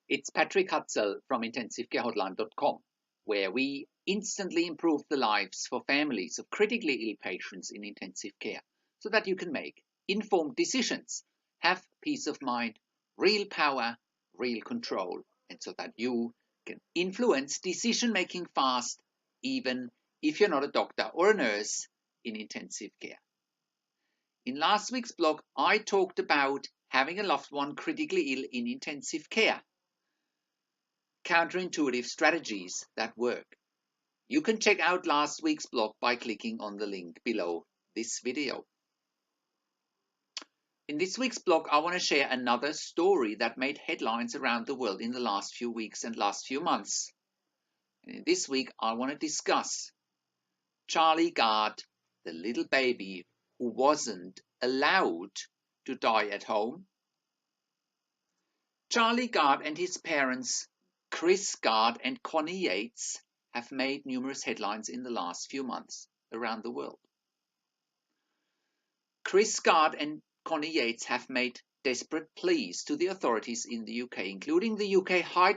It's Patrick Hutzel from IntensiveCareHotline.com, where we instantly improve the lives for families of critically ill patients in intensive care so that you can make informed decisions, have peace of mind, real power, real control, and so that you can influence decision making fast, even if you're not a doctor or a nurse in intensive care. In last week's blog, I talked about having a loved one critically ill in intensive care. Counterintuitive strategies that work. You can check out last week's blog by clicking on the link below this video. In this week's blog, I want to share another story that made headlines around the world in the last few weeks and last few months. And in this week, I want to discuss Charlie Gard, the little baby who wasn't allowed to die at home. Charlie Gard and his parents, Chris Gard and Connie Yates, have made numerous headlines in the last few months around the world. Chris Gard and Connie Yates have made desperate pleas to the authorities in the UK, including the UK High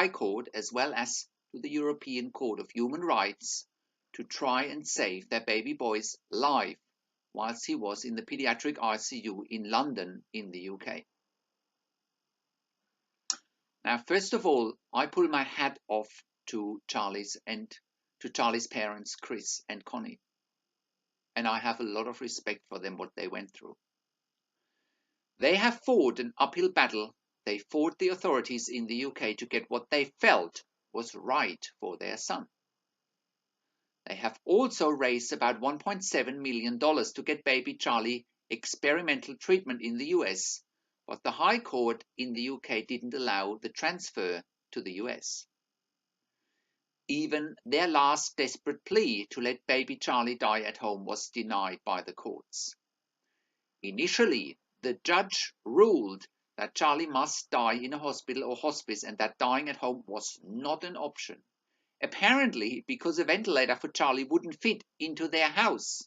Court as well as to the European Court of Human Rights, to try and save their baby boy's life whilst he was in the paediatric ICU in London in the UK. Now, first of all, I pull my hat off to Charlie's parents, Chris and Connie. And I have a lot of respect for them, what they went through. They have fought an uphill battle. They fought the authorities in the UK to get what they felt was right for their son. They have also raised about $1.7 million to get baby Charlie experimental treatment in the US, but the High Court in the UK didn't allow the transfer to the US. Even their last desperate plea to let baby Charlie die at home was denied by the courts. Initially, the judge ruled that Charlie must die in a hospital or hospice and that dying at home was not an option, apparently because a ventilator for Charlie wouldn't fit into their house.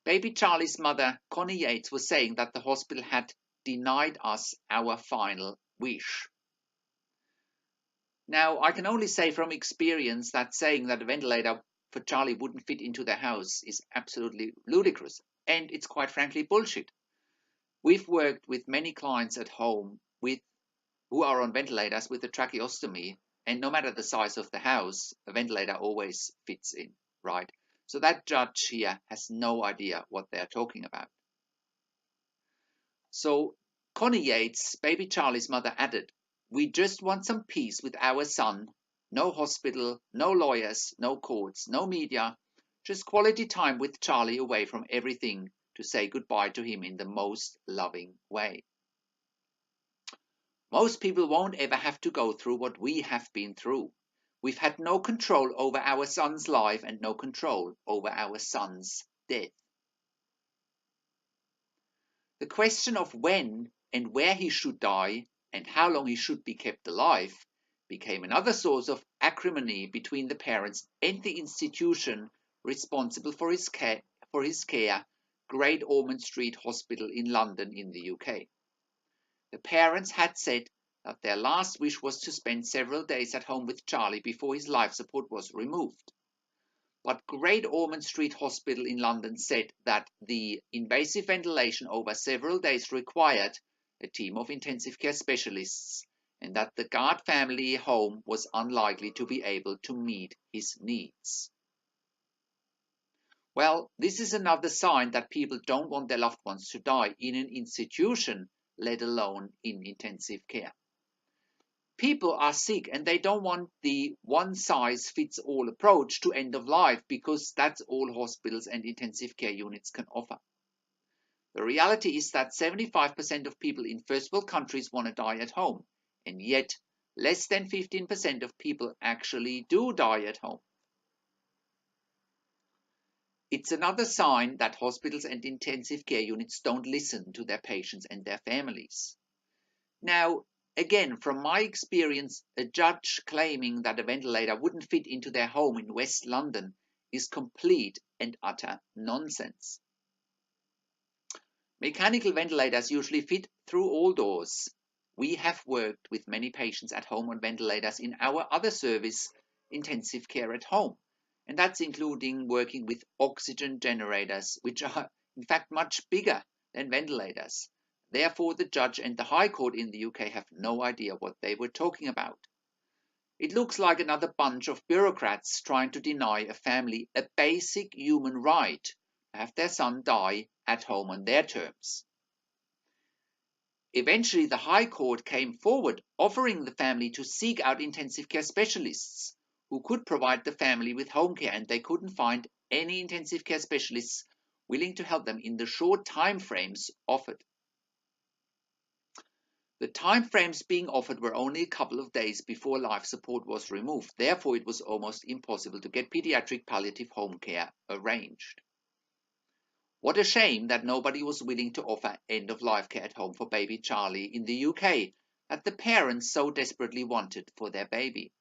Baby Charlie's mother, Connie Yates, was saying that the hospital had denied us our final wish. Now, I can only say from experience that saying that a ventilator for Charlie wouldn't fit into their house is absolutely ludicrous, and it's quite frankly bullshit. We've worked with many clients at home who are on ventilators with a tracheostomy, and no matter the size of the house, a ventilator always fits in, right? So that judge here has no idea what they're talking about. So Connie Yates, baby Charlie's mother, added, "We just want some peace with our son. No hospital, no lawyers, no courts, no media, just quality time with Charlie away from everything to say goodbye to him in the most loving way." Most people won't ever have to go through what we have been through. We've had no control over our son's life and no control over our son's death. The question of when and where he should die and how long he should be kept alive became another source of acrimony between the parents and the institution responsible for his care, Great Ormond Street Hospital in London in the UK. The parents had said that their last wish was to spend several days at home with Charlie before his life support was removed. But Great Ormond Street Hospital in London said that the invasive ventilation over several days required a team of intensive care specialists and that the Gard family home was unlikely to be able to meet his needs. Well, this is another sign that people don't want their loved ones to die in an institution, let alone in intensive care. People are sick and they don't want the one-size-fits-all approach to end of life because that's all hospitals and intensive care units can offer. The reality is that 75% of people in first world countries want to die at home, and yet less than 15% of people actually do die at home. It's another sign that hospitals and intensive care units don't listen to their patients and their families. Now, again, from my experience, a judge claiming that a ventilator wouldn't fit into their home in West London is complete and utter nonsense. Mechanical ventilators usually fit through all doors. We have worked with many patients at home on ventilators in our other service, intensive care at home. And that's including working with oxygen generators, which are in fact much bigger than ventilators. Therefore, the judge and the High Court in the UK have no idea what they were talking about. It looks like another bunch of bureaucrats trying to deny a family a basic human right to have their son die at home on their terms. Eventually, the High Court came forward offering the family to seek out intensive care specialists who could provide the family with home care, and they couldn't find any intensive care specialists willing to help them in the short time frames offered. The time frames being offered were only a couple of days before life support was removed. Therefore, it was almost impossible to get pediatric palliative home care arranged. What a shame that nobody was willing to offer end-of-life care at home for baby Charlie in the UK that the parents so desperately wanted for their baby.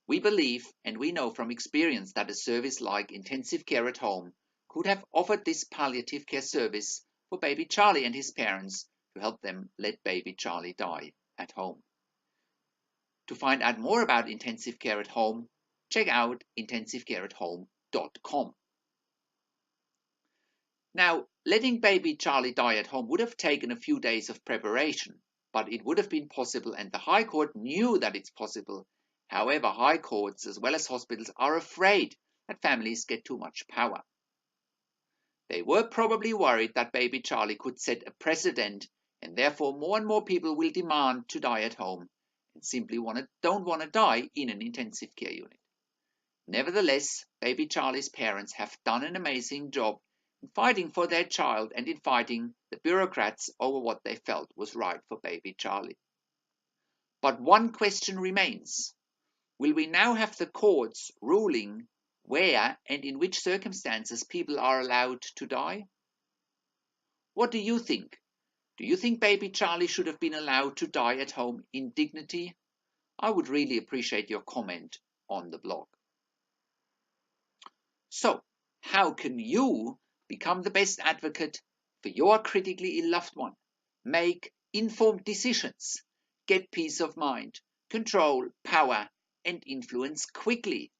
We believe and we know from experience that a service like intensive care at home could have offered this palliative care service for baby Charlie and his parents to help them let baby Charlie die at home. To find out more about intensive care at home, check out intensivecareathome.com. Now, letting baby Charlie die at home would have taken a few days of preparation, but it would have been possible, and the High Court knew that it's possible. However, High Courts as well as hospitals are afraid that families get too much power. They were probably worried that baby Charlie could set a precedent, and therefore more and more people will demand to die at home and simply don't want to die in an intensive care unit. Nevertheless, baby Charlie's parents have done an amazing job in fighting for their child and in fighting the bureaucrats over what they felt was right for baby Charlie. But one question remains. Will we now have the courts ruling where and in which circumstances people are allowed to die? What do you think? Do you think baby Charlie should have been allowed to die at home in dignity? I would really appreciate your comment on the blog. So, how can you become the best advocate for your critically ill loved one? Make informed decisions, get peace of mind, control, power, and influence quickly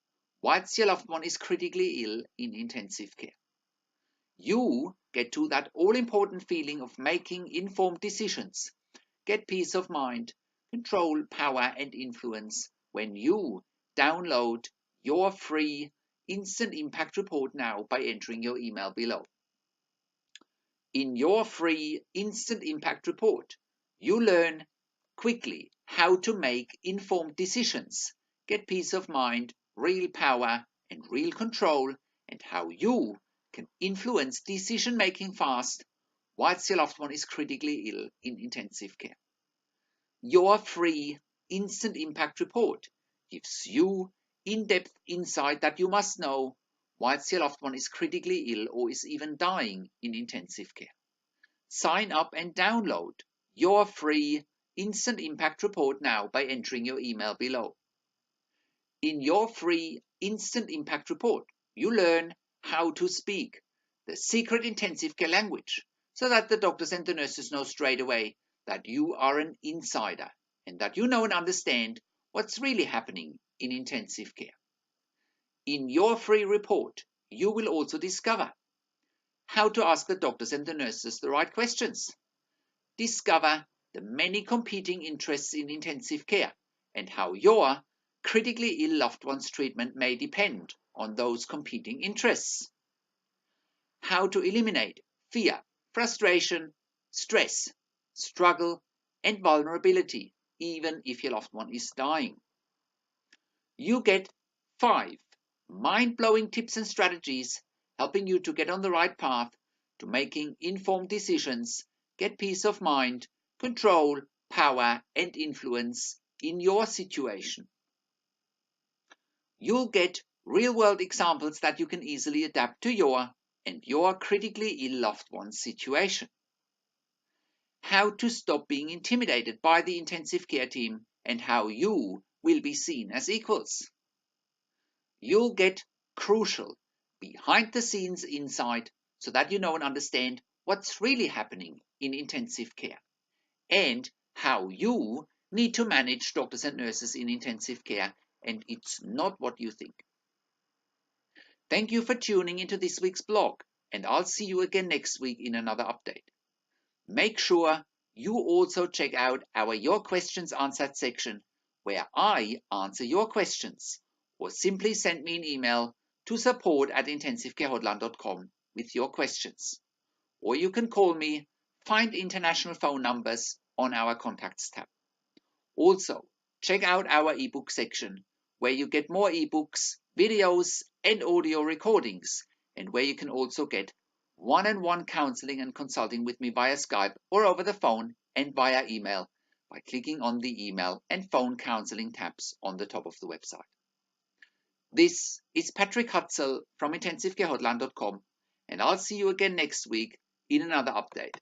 whilst your loved one is critically ill in intensive care. You get to that all-important feeling of making informed decisions, get peace of mind, control, power, and influence when you download your free Instant Impact Report now by entering your email below. In your free Instant Impact Report, you learn quickly how to make informed decisions, get peace of mind, real power, and real control, and how you can influence decision-making fast whilst your loved one is critically ill in intensive care. Your free Instant Impact Report gives you in-depth insight that you must know whilst your loved one is critically ill or is even dying in intensive care. Sign up and download your free Instant Impact Report now by entering your email below. In your free Instant Impact Report, you learn how to speak the secret intensive care language so that the doctors and the nurses know straight away that you are an insider and that you know and understand what's really happening in intensive care. In your free report, you will also discover how to ask the doctors and the nurses the right questions. Discover the many competing interests in intensive care and how your critically ill loved one's treatment may depend on those competing interests. How to eliminate fear, frustration, stress, struggle, and vulnerability, even if your loved one is dying. You get 5 mind-blowing tips and strategies helping you to get on the right path to making informed decisions, get peace of mind, control, power, and influence in your situation. You'll get real-world examples that you can easily adapt to your critically ill loved one's situation. How to stop being intimidated by the intensive care team and how you will be seen as equals. You'll get crucial behind-the-scenes insight so that you know and understand what's really happening in intensive care. And how you need to manage doctors and nurses in intensive care, and it's not what you think. Thank you for tuning into this week's blog, and I'll see you again next week in another update. Make sure you also check out our Your Questions Answered section, where I answer your questions, or simply send me an email to support@intensivecarehotline.com with your questions. Or you can call me, find international phone numbers on our Contacts tab. Also, check out our ebook section, where you get more ebooks, videos, and audio recordings, and where you can also get one-on-one counseling and consulting with me via Skype or over the phone and via email by clicking on the email and phone counseling tabs on the top of the website. This is Patrick Hutzel from intensivecarehotline.com, and I'll see you again next week in another update.